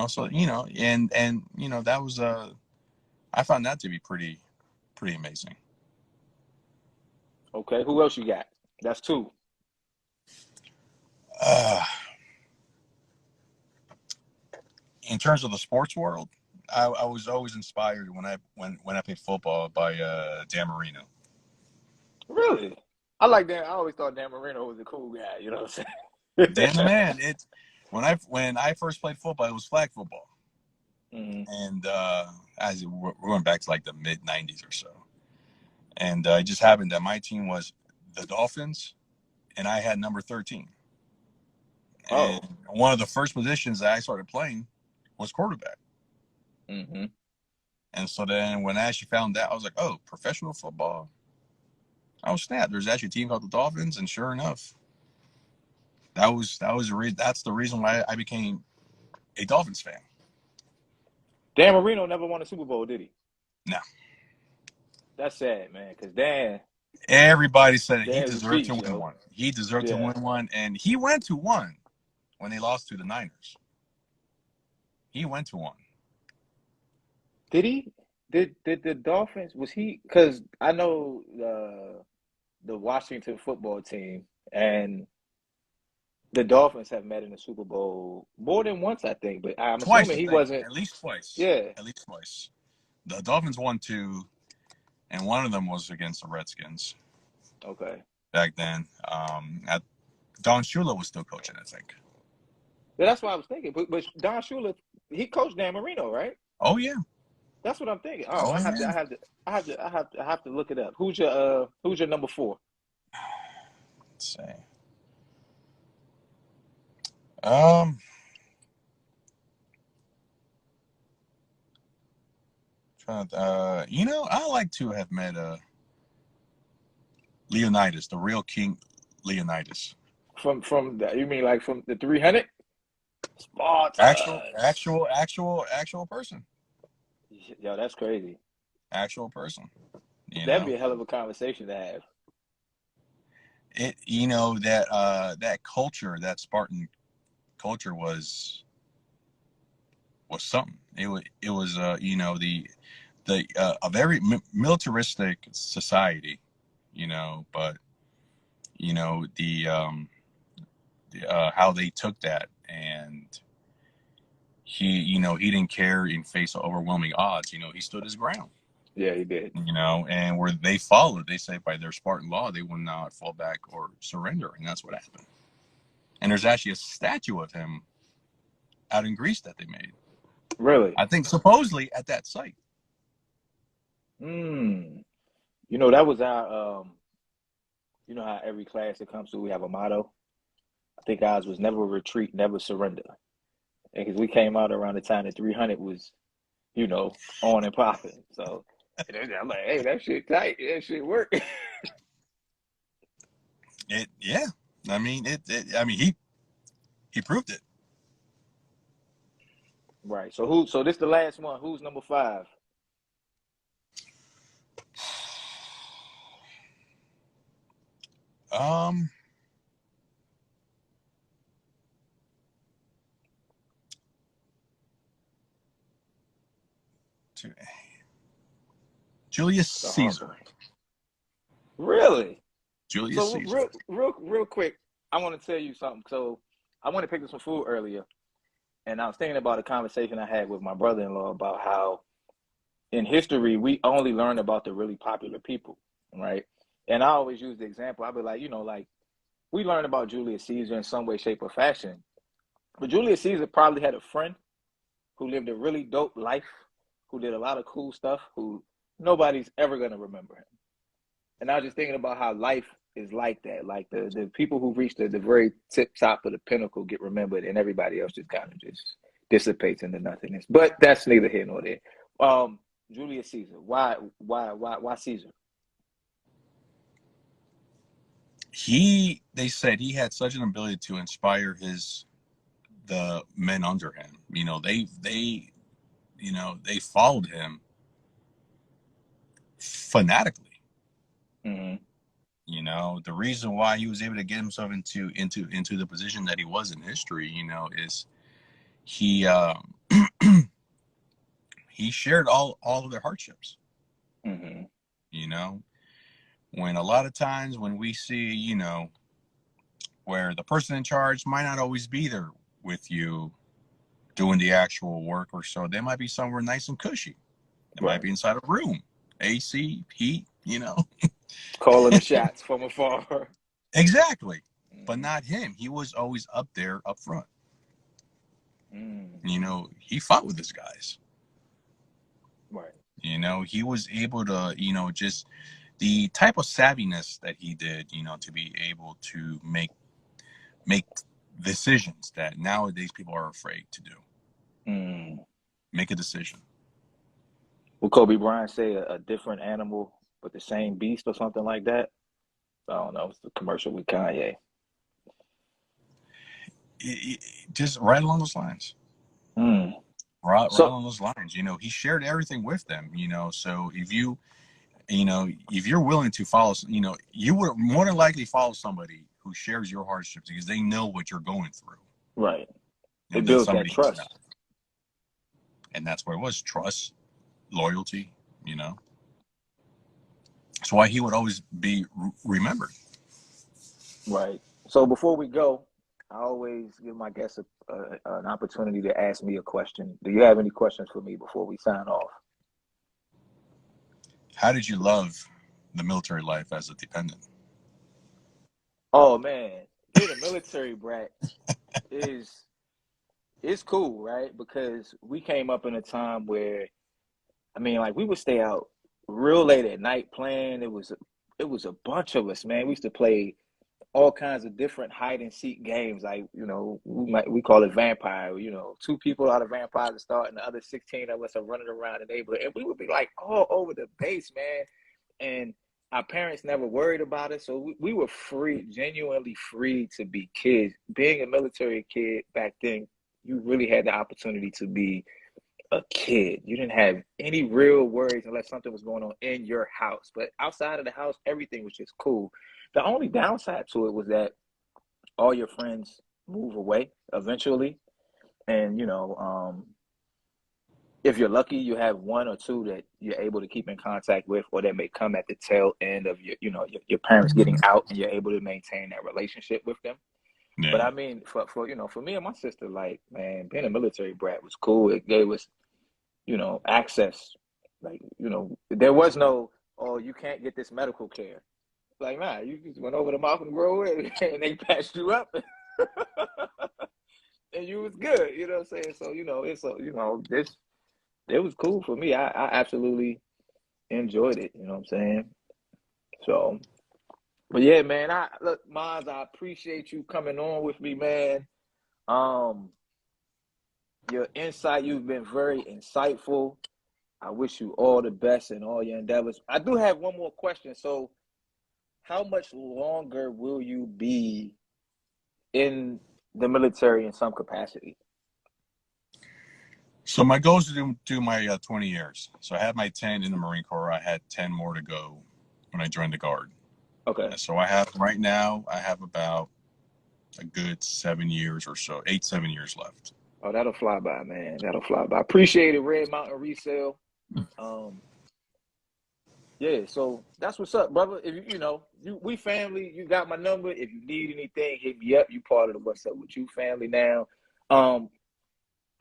So and that was I found that to be pretty amazing. Okay, who else you got? That's 2. Uh, in terms of the sports world, I was always inspired when I played football by Dan Marino. Really? I like Dan. I always thought Dan Marino was a cool guy. You know what I'm Dan the saying? man. It's when I first played football, it was flag football, Mm-hmm. and as we're going back to like the mid '90s or so, and it just happened that my team was the Dolphins, and I had number 13. And Oh. one of the first positions that I started playing was quarterback. Mm-hmm. And so then when I actually found out, I was like, oh, professional football. Oh snap! There's actually a team called the Dolphins, and sure enough, that's the reason why I became a Dolphins fan. Dan Marino never won a Super Bowl, did he? No. That's sad, man. Because Dan Everybody said he is a deserved to beast, win yo. one. He deserved to Yeah. win one, and he went to one when they lost to the Niners. He went to one. Did he? Did the Dolphins? Was he? Because I know the Washington football team and the Dolphins have met in the Super Bowl more than once, I think. But I'm Twice, assuming I he think. wasn't. At least twice. Yeah. At least twice. The Dolphins won 2, and one of them was against the Redskins Okay. back then. Don Shula was still coaching, I think. Yeah, that's what I was thinking. But Don Shula, he coached Dan Marino, right? Oh yeah. That's what I'm thinking. Oh, Oh yeah. I have to look it up. Who's your number 4? Let's see. Um, I like to have met Leonidas, the real King Leonidas. You mean like from the 300? Actual, Spartans. actual, actual, actual person. Yo, that's crazy. Actual person. That'd be a hell of a conversation to have. That culture, that Spartan culture was something. It was a very militaristic society, but how they took that, and he didn't care in face of overwhelming odds. He stood his ground. Yeah, he did. And where they followed, they say by their Spartan law, they would not fall back or surrender, and that's what happened. And there's actually a statue of him out in Greece that they made. Really? I think supposedly at that site. That was our how every class that comes through we have a motto. I think ours was never retreat, never surrender. And because we came out around the time that 300 was, on and popping. So I'm like, hey, that shit tight. That shit work. Yeah. I mean, he proved it. Right. So this the last one. Who's number 5? Julius The hard Caesar. one. Really? Julius So Caesar. real quick, I want to tell you something. So I want to pick up some food earlier, and I was thinking about a conversation I had with my brother-in-law about how in history we only learn about the really popular people, right? And I always use the example. I'll be like, like we learned about Julius Caesar in some way, shape, or fashion, but Julius Caesar probably had a friend who lived a really dope life, who did a lot of cool stuff, who nobody's ever gonna remember him. And I was just thinking about how life is like that. Like the people who reach the very tip top of the pinnacle get remembered, and everybody else just kind of just dissipates into nothingness. But that's neither here nor there. Julius Caesar. Why Caesar? they said he had such an ability to inspire the men under him. They followed him fanatically. Mm-hmm. The reason why he was able to get himself into the position that he was in history, is he he shared all of their hardships. Mm-hmm. When a lot of times when we see, where the person in charge might not always be there with you doing the actual work, or so they might be somewhere nice and cushy. They might be inside a room, AC, heat, Calling the shots from afar. Exactly. But Mm-hmm. not him. He was always up there, up front. Mm. He fought with his guys. Right. He was able to, just the type of savviness that he did, to be able to make decisions that nowadays people are afraid to do. Mm. Make a decision. Will Kobe Bryant say a different animal but the same beast or something like that? I don't know. It's the commercial with Kanye. Just right along those lines. Mm. Right So along those lines. He shared everything with them. So if if you're willing to follow, you would more than likely follow somebody who shares your hardships because they know what you're going through. right, it Than builds that somebody who's not. trust. And that's what it was: trust, loyalty. That's why he would always be remembered. Right. So before we go, I always give my guests an opportunity to ask me a question. Do you have any questions for me before we sign off? How did you love the military life as a dependent? Oh man, being a military brat is it's cool, right? Because we came up in a time where, I mean, like we would stay out real late at night playing. It was a bunch of us, man. We used to play all kinds of different hide and seek games. Like, we call it vampire. Two people are the vampires to start, and the other 16 of us are running around the neighborhood. And we would be like all over the base, man. And our parents never worried about it. So we were free, genuinely free to be kids. Being a military kid back then, you really had the opportunity to be a kid. You didn't have any real worries unless something was going on in your house. But outside of the house, everything was just cool. The only downside to it was that all your friends move away eventually. And, if you're lucky, you have one or two that you're able to keep in contact with, or that may come at the tail end of your parents getting out and you're able to maintain that relationship with them. But Yeah. I mean, for me and my sister, like, man, being a military brat was cool. It gave us access. Like, there was no, oh, you can't get this medical care. Like, nah, you just went over to Malcolm Grove and they patched you up and you was good. You know what I'm saying? So, this, it was cool for me. I absolutely enjoyed it. You know what I'm saying? So, but yeah, man, look, Maz, I appreciate you coming on with me, man. Um, your insight, you've been very insightful. I wish you all the best in all your endeavors. I do have one more question. So, how much longer will you be in the military in some capacity? So my goal is to do my 20 years. So I had my 10 in the Marine Corps. I had 10 more to go when I joined the Guard. Okay. So right now, I have about a good 7 years or so, 7 years left. Oh, that'll fly by, man. That'll fly by. Appreciate it, Red Mountain Resale. Um, yeah, so that's what's up, brother. If we family, you got my number. If you need anything, hit me up. You part of the What's Up With You family now.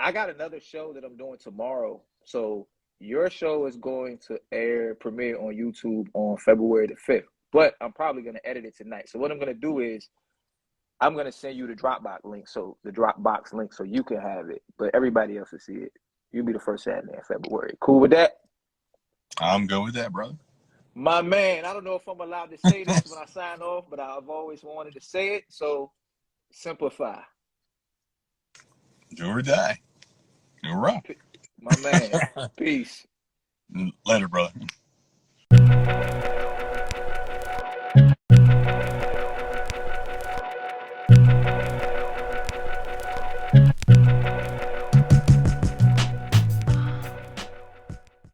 I got another show that I'm doing tomorrow. So your show is going to premiere on YouTube on February the 5th. But I'm probably going to edit it tonight. So what I'm going to do is I'm going to send you the Dropbox link, so you can have it. But everybody else will see it. You'll be the first Saturday in February. Cool with that? I'm good with that, brother. My man, I don't know if I'm allowed to say this when I sign off, but I've always wanted to say it. So simplify. Do or die. Hoorah. My man. Peace. Later, brother.